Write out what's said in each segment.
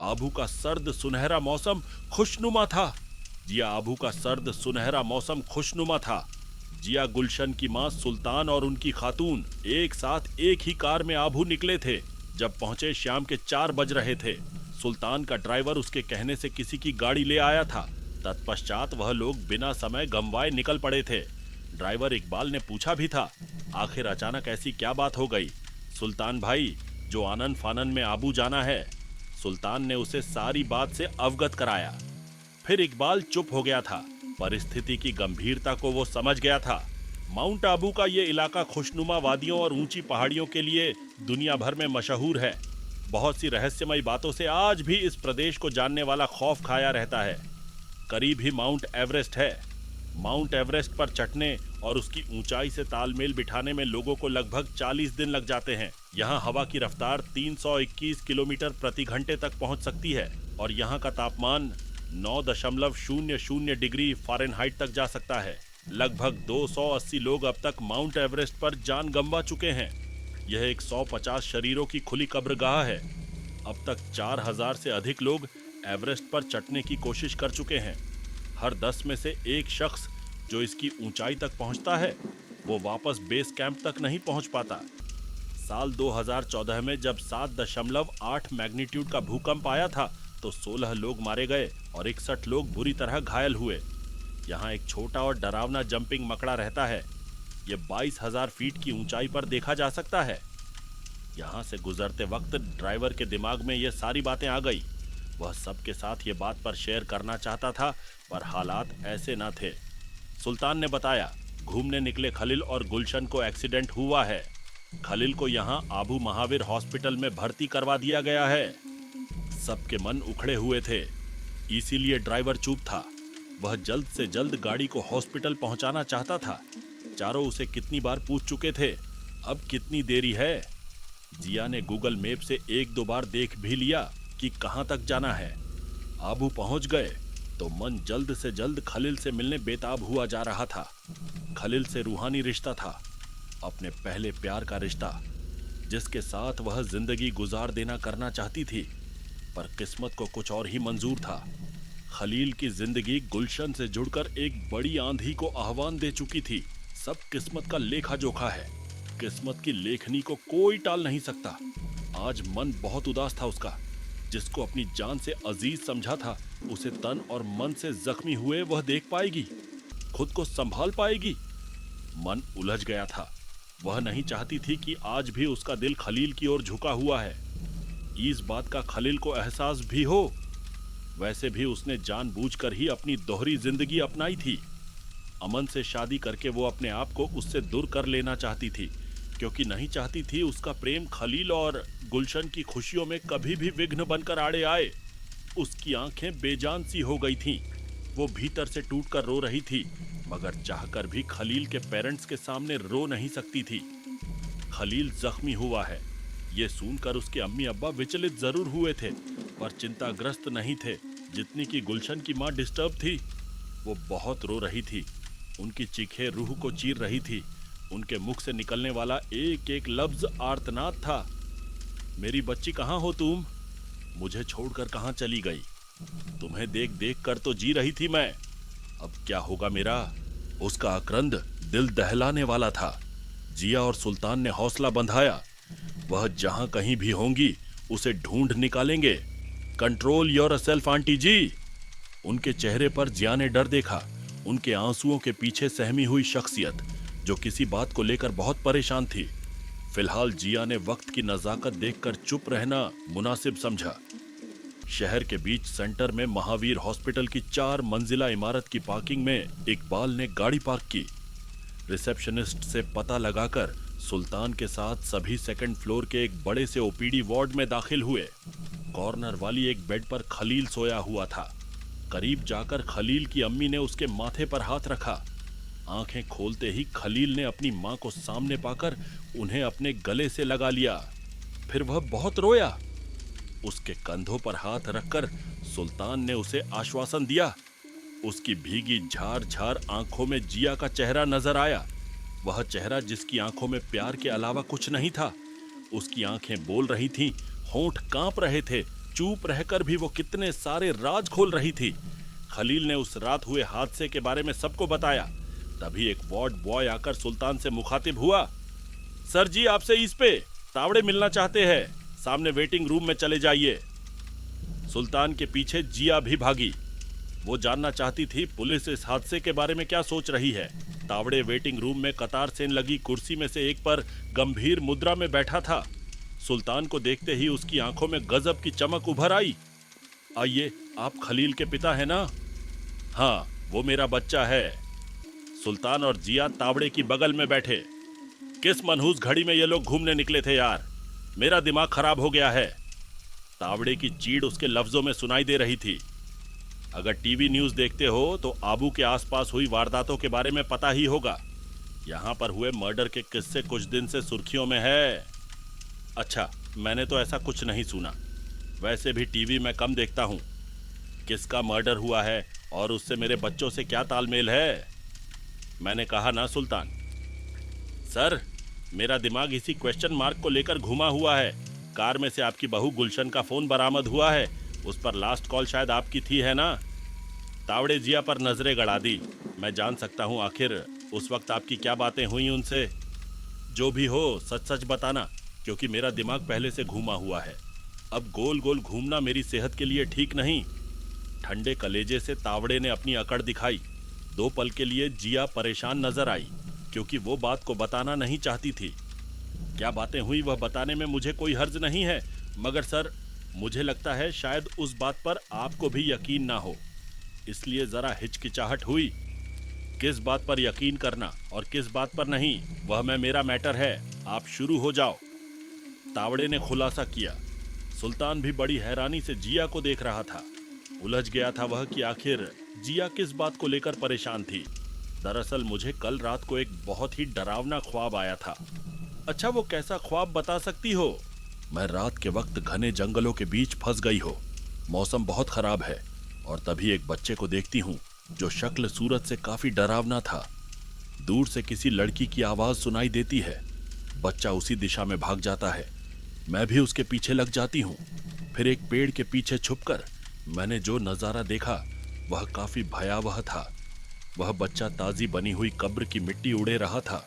आबू का सर्द सुनहरा मौसम खुशनुमा था। जिया आबू का सर्द सुनहरा मौसम खुशनुमा था। जिया गुलशन की मां सुल्तान और उनकी खातून एक साथ एक ही कार में आबू निकले थे। जब पहुंचे शाम के 4 बज रहे थे। सुल्तान का ड्राइवर उसके कहने से किसी की गाड़ी ले आया था। तत्पश्चात वह लोग बिना समय गंवाए निकल पड़े थे। ड्राइवर इकबाल ने पूछा भी था, आखिर अचानक ऐसी क्या बात हो गई? सुल्तान भाई, जो आनन फानन में आबू जाना है। सुल्तान ने उसे सारी बात से अवगत कराया। फिर इकबाल चुप हो गया था। परिस्थिति की गंभीरता को वो समझ गया था। माउंट आबू का ये इलाका खुशनुमा वादियों और ऊंची पहाड़ियों के लिए दुनिया भर में मशहूर है। बहुत सी रहस्यमयी बातों से आज भी इस प्रदेश को जानने वाला खौफ खाया रहता है। करीब ही माउंट एवरेस्ट है। माउंट एवरेस्ट पर चढ़ने और उसकी ऊंचाई से तालमेल बिठाने में लोगों को लगभग 40 दिन लग जाते हैं। यहाँ हवा की रफ्तार 321 किलोमीटर प्रति घंटे तक पहुंच सकती है और यहाँ का तापमान 9.00 डिग्री फ़ारेनहाइट तक जा सकता है। लगभग 280 लोग अब तक माउंट एवरेस्ट पर जान गंवा चुके हैं। यह एक 150 शरीरों की खुली कब्रगाह है। अब तक 4000 से अधिक लोग एवरेस्ट पर चढ़ने की कोशिश कर चुके हैं। हर 10 में से एक शख्स जो इसकी ऊंचाई तक पहुंचता है, वो वापस बेस कैंप तक नहीं पहुंच पाता। साल 2014 में जब 7.8 मैग्नीट्यूड का भूकंप आया था तो 16 लोग मारे गए और 61 लोग बुरी तरह घायल हुए। यहाँ एक छोटा और डरावना जंपिंग मकड़ा रहता है। ये 22,000 फीट की ऊंचाई पर देखा जा सकता है। यहाँ से गुजरते वक्त ड्राइवर के दिमाग में ये सारी बातें आ गई। वह सबके साथ ये बात पर शेयर करना चाहता था, पर हालात ऐसे न थे। सुल्तान ने बताया, घूमने निकले खलील और गुलशन को एक्सीडेंट हुआ है। खलील को यहाँ आबू महावीर हॉस्पिटल में भर्ती करवा दिया गया है। सबके मन उखड़े हुए थे, इसीलिए ड्राइवर चुप था। वह जल्द से जल्द गाड़ी को हॉस्पिटल पहुंचाना चाहता था। चारों उसे कितनी बार पूछ चुके थे, अब कितनी देरी है? जिया ने गूगल मैप से 1-2 बार देख भी लिया कि कहां तक जाना है। आबू पहुंच गए तो मन जल्द से जल्द खलील से मिलने बेताब हुआ जा रहा था। खलील से रूहानी रिश्ता था, अपने पहले प्यार का रिश्ता, जिसके साथ वह जिंदगी गुजार देना करना चाहती थी। पर किस्मत को कुछ और ही मंजूर था। खलील की जिंदगी गुलशन से जुड़कर एक बड़ी आंधी को आह्वान दे चुकी थी। सब किस्मत का लेखा जोखा है। किस्मत की लेखनी को कोई टाल नहीं सकता। आज मन बहुत उदास था उसका। जिसको अपनी जान से अजीज समझा था, उसे तन और मन से जख्मी हुए वह देख पाएगी? खुद को संभाल पाएगी? मन उलझ गया था। वह नहीं चाहती थी कि आज भी उसका दिल खलील की ओर झुका हुआ है। इस बात का खलील को एहसास भी हो। वैसे भी उसने जानबूझकर ही अपनी दोहरी जिंदगी अपनाई थी। अमन से शादी करके वो अपने आप को उससे दूर कर लेना चाहती थी, क्योंकि नहीं चाहती थी उसका प्रेम खलील और गुलशन की खुशियों में कभी भी विघ्न बनकर आड़े आए। उसकी आंखें बेजान सी हो गई थीं। वो भीतर से टूटकर रो रही थी, मगर चाहकर भी खलील के पेरेंट्स के सामने रो नहीं सकती थी। खलील जख्मी हुआ है, ये सुनकर उसके अम्मी अब्बा विचलित जरूर हुए थे, पर चिंताग्रस्त नहीं थे जितनी कि गुलशन की मां डिस्टर्ब थी। वो बहुत रो रही थी। उनकी चीखें रूह को चीर रही थी। उनके मुख से निकलने वाला एक एक लफ्ज आर्तनाद था। मेरी बच्ची कहाँ हो तुम? मुझे छोड़कर कहाँ चली गई? तुम्हें देख देख कर तो जी रही थी मैं। अब क्या होगा मेरा? उसका आक्रंद दिल दहलाने वाला था। जिया और सुल्तान ने हौसला बंधाया। वह जहां कहीं भी होंगी उसे ढूंढ निकालेंगे। कंट्रोल योरसेल्फ आंटी जी। उनके चेहरे पर जिया ने डर देखा। उनके आंसुओं के पीछे सहमी हुई शख्सियत जो किसी बात को लेकर बहुत परेशान थी। फिलहाल जिया ने वक्त की नजाकत देखकर चुप रहना मुनासिब समझा। शहर के बीच सेंटर में महावीर हॉस्पिटल की 4 मंजिला इमारत की पार्किंग में इकबाल ने गाड़ी पार्क की। रिसेप्शनिस्ट से पता लगाकर सुल्तान के साथ सभी सेकंड फ्लोर के एक बड़े से ओपीडी वार्ड में दाखिल हुए। कॉर्नर वाली एक बेड पर खलील सोया हुआ था। करीब जाकर खलील की अम्मी ने उसके माथे पर हाथ रखा। आंखें खोलते ही खलील ने अपनी मां को सामने पाकर उन्हें अपने गले से लगा लिया। फिर वह बहुत रोया। उसके कंधों पर हाथ रखकर सुल्तान ने उसे आश्वासन दिया। उसकी भीगी झार झार आंखों में जिया का चेहरा नजर आया। वह चेहरा जिसकी आंखों में प्यार के अलावा कुछ नहीं था। उसकी आंखें बोल रही थीं, होंठ कांप रहे थे, चुप रहकर भी वो कितने सारे राज खोल रही थी। खलील ने उस रात हुए हादसे के बारे में सबको बताया। तभी एक वार्ड बॉय आकर सुल्तान से मुखातिब हुआ। सर जी, आपसे इस पे तावड़े मिलना चाहते हैं, सामने वेटिंग रूम में चले जाइए। सुल्तान के पीछे जिया भी भागी। वो जानना चाहती थी पुलिस इस हादसे के बारे में क्या सोच रही है। तावड़े वेटिंग रूम में कतार से लगी कुर्सी में से एक पर गंभीर मुद्रा में बैठा था। सुल्तान को देखते ही उसकी आंखों में गजब की चमक उभर आई। आइए, आप खलील के पिता हैं ना? हाँ, वो मेरा बच्चा है। सुल्तान और जिया तावड़े की बगल में बैठे। किस मनहूस घड़ी में ये लोग घूमने निकले थे यार, मेरा दिमाग खराब हो गया है। तावड़े की चीड़ उसके लफ्जों में सुनाई दे रही थी। अगर टीवी न्यूज़ देखते हो तो आबू के आसपास हुई वारदातों के बारे में पता ही होगा। यहाँ पर हुए मर्डर के किस्से कुछ दिन से सुर्खियों में है। अच्छा, मैंने तो ऐसा कुछ नहीं सुना। वैसे भी टीवी मैं कम देखता हूँ। किसका मर्डर हुआ है और उससे मेरे बच्चों से क्या तालमेल है? मैंने कहा ना सुल्तान। सर, मेरा दिमाग इसी क्वेश्चन मार्क को लेकर घुमा हुआ है। कार में से आपकी बहू गुलशन का फोन बरामद हुआ है। उस पर लास्ट कॉल शायद आपकी थी, है ना? तावड़े जिया पर नजरें गड़ा दी। मैं जान सकता हूँ आखिर उस वक्त आपकी क्या बातें हुई उनसे? जो भी हो सच सच बताना, क्योंकि मेरा दिमाग पहले से घूमा हुआ है। अब गोल गोल घूमना मेरी सेहत के लिए ठीक नहीं। ठंडे कलेजे से तावड़े ने अपनी अकड़ दिखाई। 2 पल के लिए जिया परेशान नजर आई, क्योंकि वो बात को बताना नहीं चाहती थी। क्या बातें हुई वह बताने में मुझे कोई हर्ज नहीं है, मगर सर, मुझे लगता है शायद उस बात पर आपको भी यकीन ना हो, इसलिए जरा हिचकिचाहट हुई। किस बात पर यकीन करना और किस बात पर नहीं, वह में मेरा मैटर है। आप शुरू हो जाओ। तावड़े ने खुलासा किया। सुल्तान भी बड़ी हैरानी से जिया को देख रहा था। उलझ गया था वह कि आखिर जिया किस बात को लेकर परेशान थी। दरअसल मुझे कल रात को एक बहुत ही डरावना ख्वाब आया था। अच्छा, वो कैसा ख्वाब बता सकती हो? मैं रात के वक्त घने जंगलों के बीच फंस गई हो। मौसम बहुत खराब है और तभी एक बच्चे को देखती हूँ जो शक्ल सूरत से काफी डरावना था। दूर से किसी लड़की की आवाज सुनाई देती है। बच्चा उसी दिशा में भाग जाता है। मैं भी उसके पीछे लग जाती हूँ। फिर एक पेड़ के पीछे छुपकर मैंने जो नजारा देखा वह काफी भयावह था। वह बच्चा ताजी बनी हुई कब्र की मिट्टी उड़े रहा था।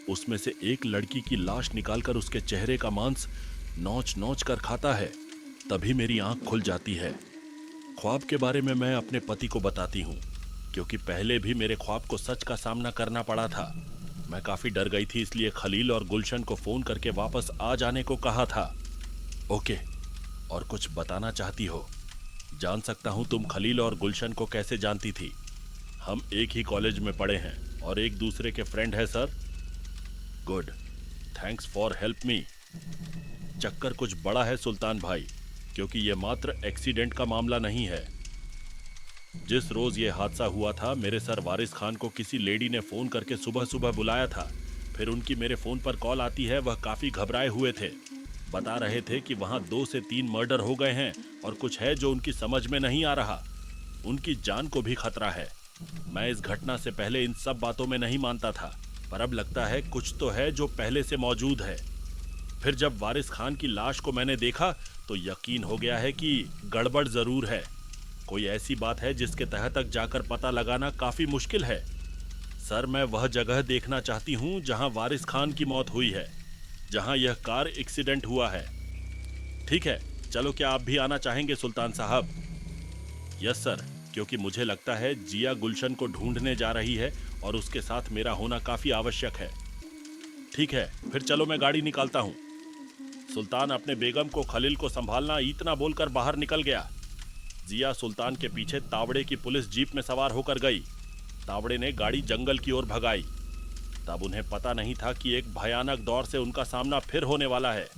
उसमें से एक लड़की की लाश निकालकर उसके चेहरे का मांस नोच नोच कर खाता है। तभी मेरी आंख खुल जाती है। ख्वाब के बारे में मैं अपने पति को बताती हूँ, क्योंकि पहले भी मेरे ख्वाब को सच का सामना करना पड़ा था। मैं काफी डर गई थी, इसलिए खलील और गुलशन को फोन करके वापस आ जाने को कहा था। ओके, और कुछ बताना चाहती हो? जान सकता हूँ तुम खलील और गुलशन को कैसे जानती थी? हम एक ही कॉलेज में पढ़े हैं और एक दूसरे के फ्रेंड है sir. Good, thanks for help me. चक्कर कुछ बड़ा है सुल्तान भाई, क्योंकि यह मात्र एक्सीडेंट का मामला नहीं है। जिस रोज यह हादसा हुआ था, मेरे सर वारिस खान को किसी लेडी ने फोन करके सुबह सुबह बुलाया था। फिर उनकी मेरे फोन पर कॉल आती है। वह काफी घबराए हुए थे। बता रहे थे कि वहां 2 से 3 मर्डर हो गए हैं और कुछ है जो उनकी समझ में नहीं आ रहा। उनकी जान को भी खतरा है। मैं इस घटना से पहले इन सब बातों में नहीं मानता था, पर अब लगता है कुछ तो है जो पहले से मौजूद है। फिर जब वारिस खान की लाश को मैंने देखा तो यकीन हो गया है कि गड़बड़ जरूर है। कोई ऐसी बात है जिसके तह तक जाकर पता लगाना काफी मुश्किल है। सर, मैं वह जगह देखना चाहती हूँ जहां वारिस खान की मौत हुई है, जहां यह कार एक्सीडेंट हुआ है। ठीक है, चलो, क्या आप भी आना चाहेंगे सुल्तान साहब? यस सर, क्योंकि मुझे लगता है जिया गुलशन को ढूंढने जा रही है और उसके साथ मेरा होना काफी आवश्यक है। ठीक है, फिर चलो मैं गाड़ी निकालता हूँ। सुल्तान अपने बेगम को खलील को संभालना, इतना बोलकर बाहर निकल गया। जिया सुल्तान के पीछे तावड़े की पुलिस जीप में सवार होकर गई। तावड़े ने गाड़ी जंगल की ओर भगाई। तब उन्हें पता नहीं था कि एक भयानक दौर से उनका सामना फिर होने वाला है।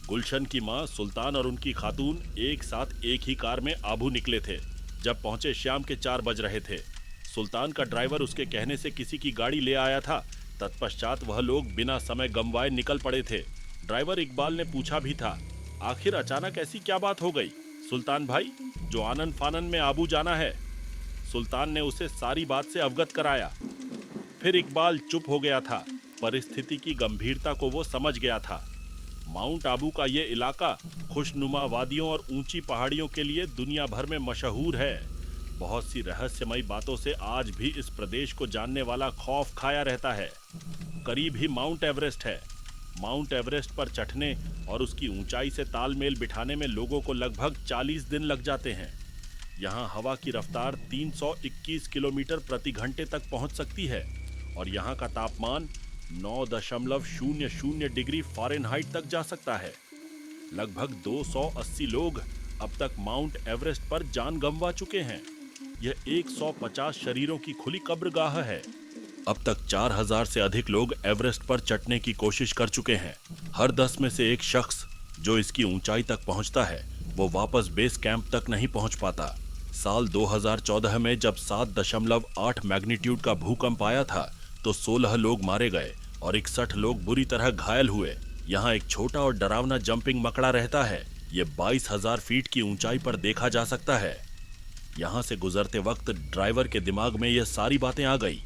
गुलशन की मां सुल्तान और उनकी खातून एक साथ एक ही कार में आबू निकले थे। जब पहुंचे शाम के 4 बज रहे थे। सुल्तान का ड्राइवर उसके कहने से किसी की गाड़ी ले आया था। तत्पश्चात वह लोग बिना समय गंवाए निकल पड़े थे। ड्राइवर इकबाल ने पूछा भी था, आखिर अचानक ऐसी क्या बात हो गई सुल्तान भाई, जो आनन फानन में आबू जाना है? सुल्तान ने उसे सारी बात से अवगत कराया। फिर इकबाल चुप हो गया था। परिस्थिति की गंभीरता को वो समझ गया था। माउंट आबू का ये इलाका खुशनुमा वादियों और ऊंची पहाड़ियों के लिए दुनिया भर में मशहूर है। बहुत सी रहस्यमयी बातों से आज भी इस प्रदेश को जानने वाला खौफ खाया रहता है। करीब ही माउंट एवरेस्ट है। माउंट एवरेस्ट पर चढ़ने और उसकी ऊंचाई से तालमेल बिठाने में लोगों को लगभग 40 दिन लग जाते हैं। यहाँ हवा की रफ्तार 321 किलोमीटर प्रति घंटे तक पहुंच सकती है और यहाँ का तापमान 9.00 डिग्री फ़ारेनहाइट तक जा सकता है। लगभग 280 लोग अब तक माउंट एवरेस्ट पर जान गंवा चुके हैं। यह 150 शरीरों की खुली कब्रगाह है। अब तक 4000 से अधिक लोग एवरेस्ट पर चढ़ने की कोशिश कर चुके हैं। हर 10 में से एक शख्स जो इसकी ऊंचाई तक पहुंचता है वो वापस बेस कैंप तक नहीं पहुंच पाता। साल 2014 में जब 7.8 मैग्नीट्यूड का भूकंप आया था तो 16 लोग मारे गए और 61 लोग बुरी तरह घायल हुए। यहाँ एक छोटा और डरावना जंपिंग मकड़ा रहता है। ये 22,000 फीट की ऊंचाई पर देखा जा सकता है। यहाँ से गुजरते वक्त ड्राइवर के दिमाग में ये सारी बातें आ गई।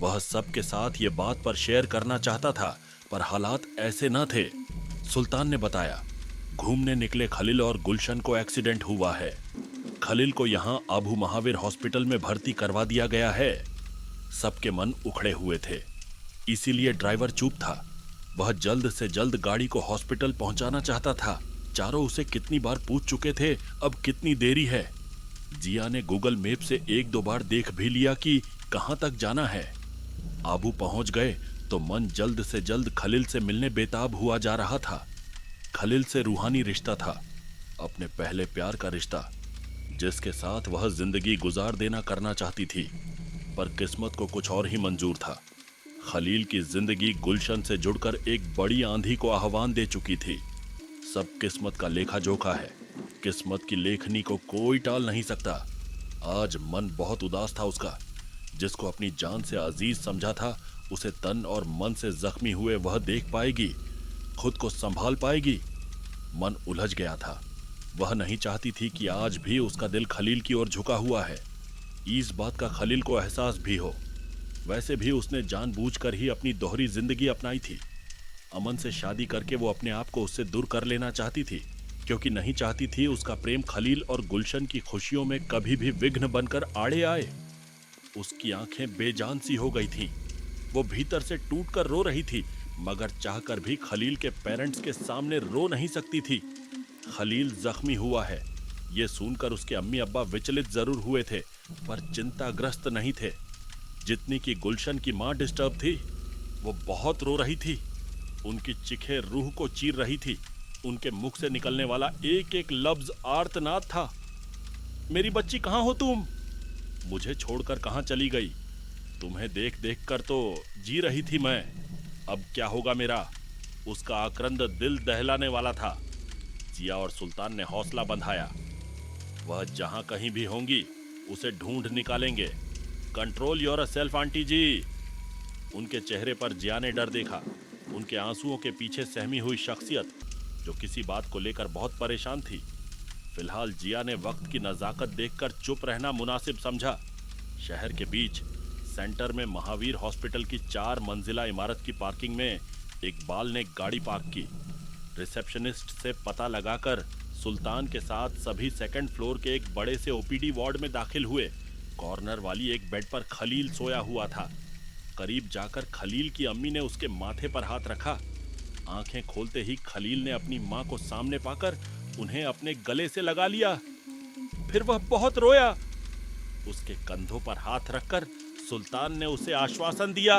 वह सबके साथ ये बात पर शेयर करना चाहता था, पर हालात ऐसे न थे। सुल्तान ने बताया, घूमने निकले खलील और गुलशन को एक्सीडेंट हुआ है। खलील को यहाँ आबू महावीर हॉस्पिटल में भर्ती करवा दिया गया है। सबके मन उखड़े हुए थे, इसीलिए ड्राइवर चुप था। वह जल्द से जल्द गाड़ी को हॉस्पिटल पहुंचाना चाहता था। चारों उसे कितनी बार पूछ चुके थे, अब कितनी देरी है। जिया ने गूगल मैप से 1-2 बार देख भी लिया कि कहां तक जाना है। आबू पहुंच गए तो मन जल्द से जल्द खलील से मिलने बेताब हुआ जा रहा था। खलील से रूहानी रिश्ता था, अपने पहले प्यार का रिश्ता, जिसके साथ वह जिंदगी गुजार देना करना चाहती थी। पर किस्मत को कुछ और ही मंजूर था। खलील की जिंदगी गुलशन से जुड़कर एक बड़ी आंधी को आह्वान दे चुकी थी। सब किस्मत का लेखा जोखा है। किस्मत की लेखनी को कोई टाल नहीं सकता। आज मन बहुत उदास था उसका। जिसको अपनी जान से अजीज समझा था, उसे तन और मन से जख्मी हुए वह देख पाएगी, खुद को संभाल पाएगी। मन उलझ गया था। वह नहीं चाहती थी कि आज भी उसका दिल खलील की ओर झुका हुआ है। इस बात का खलील को एहसास भी हो। वैसे भी उसने जानबूझकर ही अपनी दोहरी जिंदगी अपनाई थी। अमन से शादी करके वो अपने आप को उससे दूर कर लेना चाहती थी, क्योंकि नहीं चाहती थी उसका प्रेम खलील और गुलशन की खुशियों में कभी भी विघ्न बनकर आड़े आए। उसकी आंखें बेजान सी हो गई थीं। वो भीतर से टूटकर रो रही थी, मगर चाहकर भी खलील के पेरेंट्स के सामने रो नहीं सकती थी। खलील जख्मी हुआ है, ये सुनकर उसके अम्मी अब्बा विचलित जरूर हुए थे, पर चिंताग्रस्त नहीं थे। जितनी की गुलशन की मां डिस्टर्ब थी, वो बहुत रो रही थी। उनकी चिखे रूह को चीर रही थी। उनके मुख से निकलने वाला एक एक लफ्ज आर्तनाद था। मेरी बच्ची कहाँ हो तुम? मुझे छोड़कर कहाँ चली गई? तुम्हें देख देख कर तो जी रही थी मैं। अब क्या होगा मेरा? उसका आक्रंद दिल दहलाने वाला था। जिया और सुल्तान ने हौसला बंधाया। वह जहां कहीं भी होंगी उसे ढूंढ निकालेंगे। कंट्रोल योर सेल्फ आंटी जी। उनके चेहरे पर जिया ने डर देखा। उनके आंसुओं के पीछे सहमी हुई शख्सियत जो किसी बात को लेकर बहुत परेशान थी। फिलहाल जिया ने वक्त की नजाकत देखकर चुप रहना मुनासिब समझा। शहर के बीच सेंटर में महावीर हॉस्पिटल की 4 मंजिला इमारत की पार्किंग में इकबाल ने गाड़ी पार्क की। रिसेप्शनिस्ट से पता लगाकर सुल्तान के साथ सभी सेकंड फ्लोर के एक बड़े से ओपीडी वार्ड में दाखिल हुए। कॉर्नर वाली एक बेड पर खलील सोया हुआ था। करीब जाकर खलील की अम्मी ने उसके माथे पर हाथ रखा। आंखें खोलते ही खलील ने अपनी मां को सामने पाकर उन्हें अपने गले से लगा लिया। फिर वह बहुत रोया। उसके कंधों पर हाथ रखकर सुल्तान ने उसे आश्वासन दिया।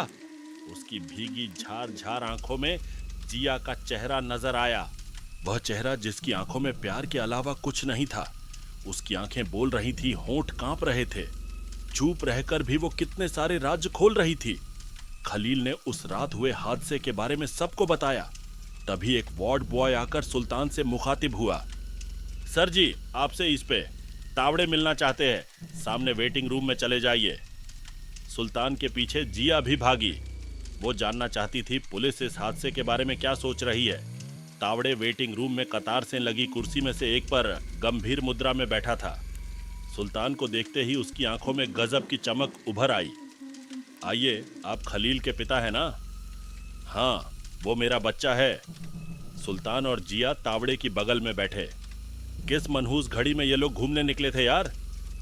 उसकी भीगी झार झार आंखों में जिया का चेहरा नजर आया। वह चेहरा जिसकी आंखों में प्यार के अलावा कुछ नहीं था। उसकी आंखें बोल रही थी, होंठ कांप रहे थे। चुप रहकर भी वो कितने सारे राज खोल रही थी। खलील ने उस रात हुए हादसे के बारे में सबको बताया। तभी एक वार्ड बॉय आकर सुल्तान से मुखातिब हुआ। सर जी, आपसे इस पे तावड़े मिलना चाहते हैं, सामने वेटिंग रूम में चले जाइए। सुल्तान के पीछे जिया भी भागी। वो जानना चाहती थी पुलिस इस हादसे के बारे में क्या सोच रही है। तावड़े वेटिंग रूम में कतार से लगी कुर्सी में से एक पर गंभीर मुद्रा में बैठा था। सुल्तान को देखते ही उसकी आंखों में गजब की चमक उभर आई। आइए, आप खलील के पिता हैं ना? हाँ, वो मेरा बच्चा है। सुल्तान और जिया तावड़े की बगल में बैठे। किस मनहूस घड़ी में ये लोग घूमने निकले थे यार?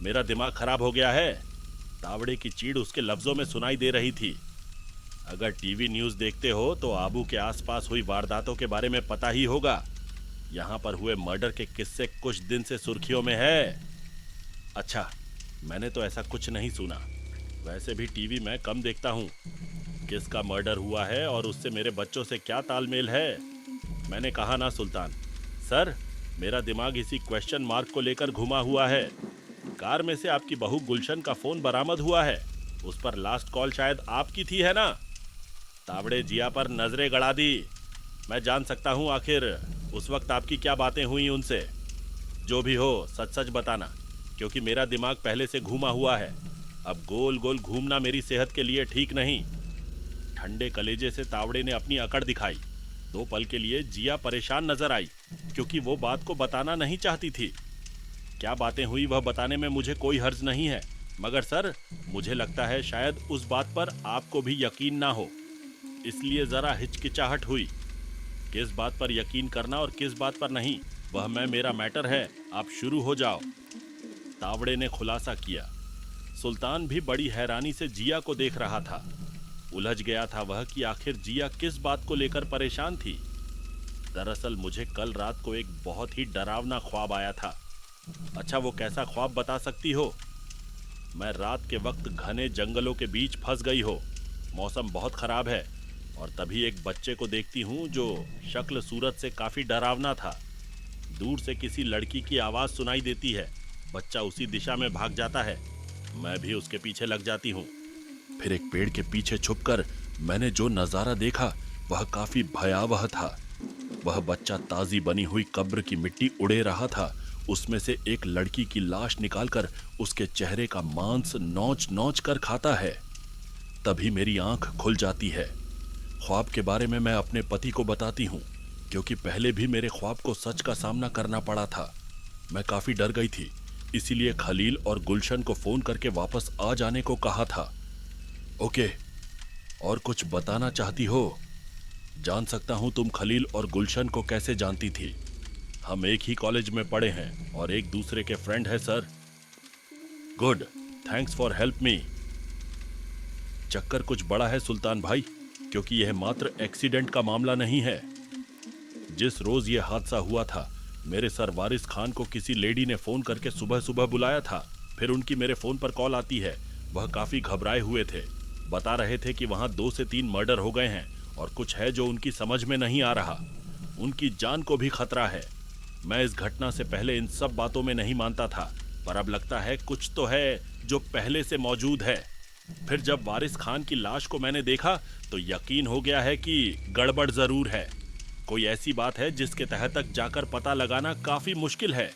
मेरा दिमाग खराब हो गया है। तावड़े की चीड़ उसके लफ्जों में सुनाई दे रही थी। अगर टीवी न्यूज़ देखते हो तो आबू के आसपास हुई वारदातों के बारे में पता ही होगा। यहाँ पर हुए मर्डर के किस्से कुछ दिन से सुर्खियों में है। अच्छा, मैंने तो ऐसा कुछ नहीं सुना। वैसे भी टीवी मैं कम देखता हूँ। किसका मर्डर हुआ है और उससे मेरे बच्चों से क्या तालमेल है? मैंने कहा ना सुल्तान। सर, मेरा दिमाग इसी क्वेश्चन मार्क को लेकर घुमा हुआ है। कार में से आपकी बहू गुलशन का फोन बरामद हुआ है। उस पर लास्ट कॉल शायद आपकी थी, है ना? तावड़े जिया पर नजरें गड़ा दी। मैं जान सकता हूँ आखिर उस वक्त आपकी क्या बातें हुई उनसे। जो भी हो सच सच बताना, क्योंकि मेरा दिमाग पहले से घूमा हुआ है। अब गोल गोल घूमना मेरी सेहत के लिए ठीक नहीं। ठंडे कलेजे से तावड़े ने अपनी अकड़ दिखाई। 2 पल के लिए जिया परेशान नजर आई, क्योंकि वो बात को बताना नहीं चाहती थी। क्या बातें हुई वह बताने में मुझे कोई हर्ज नहीं है, मगर सर, मुझे लगता है शायद उस बात पर आपको भी यकीन ना हो, इसलिए जरा हिचकिचाहट हुई। किस बात पर यकीन करना और किस बात पर नहीं, वह मेरा मैटर है। आप शुरू हो जाओ, तावड़े ने खुलासा किया। सुल्तान भी बड़ी हैरानी से जिया को देख रहा था। उलझ गया था वह कि आखिर जिया किस बात को लेकर परेशान थी। दरअसल मुझे कल रात को एक बहुत ही डरावना ख्वाब आया था। अच्छा, वो कैसा ख्वाब बता सकती हो? मैं रात के वक्त घने जंगलों के बीच फंस गई हो। मौसम बहुत खराब है और तभी एक बच्चे को देखती हूँ जो शक्ल सूरत से काफी डरावना था। दूर से किसी लड़की की आवाज सुनाई देती है। बच्चा उसी दिशा में भाग जाता है। मैं भी उसके पीछे लग जाती हूँ। फिर एक पेड़ के पीछे छुपकर मैंने जो नजारा देखा वह काफी भयावह था। वह बच्चा ताजी बनी हुई कब्र की मिट्टी उड़े रहा था। उसमें से एक लड़की की लाश निकालकर उसके चेहरे का मांस नोच नोच कर खाता है। तभी मेरी आंख खुल जाती है। ख्वाब के बारे में मैं अपने पति को बताती हूँ, क्योंकि पहले भी मेरे ख्वाब को सच का सामना करना पड़ा था। मैं काफी डर गई थी, इसीलिए खलील और गुलशन को फोन करके वापस आ जाने को कहा था। ओके, और कुछ बताना चाहती हो? जान सकता हूं तुम खलील और गुलशन को कैसे जानती थी? हम एक ही कॉलेज में पढ़े हैं और एक दूसरे के फ्रेंड हैं sir. Good, thanks for help me. चक्कर कुछ बड़ा है सुल्तान भाई, क्योंकि यह मात्र एक्सीडेंट का मामला नहीं है। जिस रोज यह हादसा हुआ था, मेरे सर वारिस खान को किसी लेडी ने फोन करके सुबह सुबह बुलाया था। फिर उनकी मेरे फोन पर कॉल आती है। वह काफी घबराए हुए थे। बता रहे थे कि वहां 2 से 3 मर्डर हो गए हैं और कुछ है जो उनकी समझ में नहीं आ रहा। उनकी जान को भी खतरा है। मैं इस घटना से पहले इन सब बातों में नहीं मानता था, पर अब लगता है कुछ तो है जो पहले से मौजूद है। फिर जब वारिस खान की लाश को मैंने देखा तो यकीन हो गया है कि गड़बड़ जरूर है। कोई ऐसी बात है जिसके तह तक जाकर पता लगाना काफी मुश्किल है।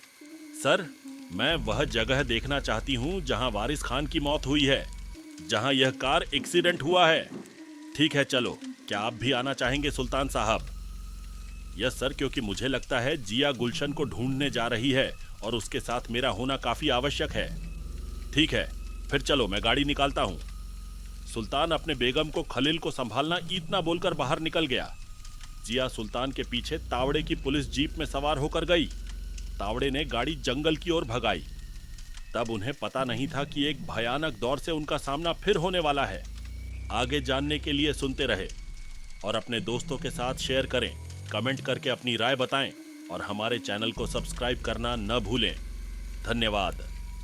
सर, मैं वह जगह देखना चाहती हूँ जहां वारिस खान की मौत हुई है, जहां यह कार एक्सीडेंट हुआ है। ठीक है, चलो। क्या आप भी आना चाहेंगे सुल्तान साहब? यस सर, क्योंकि मुझे लगता है जिया गुलशन को ढूंढने जा रही है और उसके साथ मेरा होना काफी आवश्यक है। ठीक है, फिर चलो, मैं गाड़ी निकालता हूँ। सुल्तान अपने बेगम को खलील को संभालना इतना बोलकर बाहर निकल गया। जिया सुल्तान के पीछे तावड़े की पुलिस जीप में सवार होकर गई। तावड़े ने गाड़ी जंगल की ओर भगाई। तब उन्हें पता नहीं था कि एक भयानक दौर से उनका सामना फिर होने वाला है। आगे जानने के लिए सुनते रहे और अपने दोस्तों के साथ शेयर करें, कमेंट करके अपनी राय बताएं और हमारे चैनल को सब्सक्राइब करना न भूलें। धन्यवाद।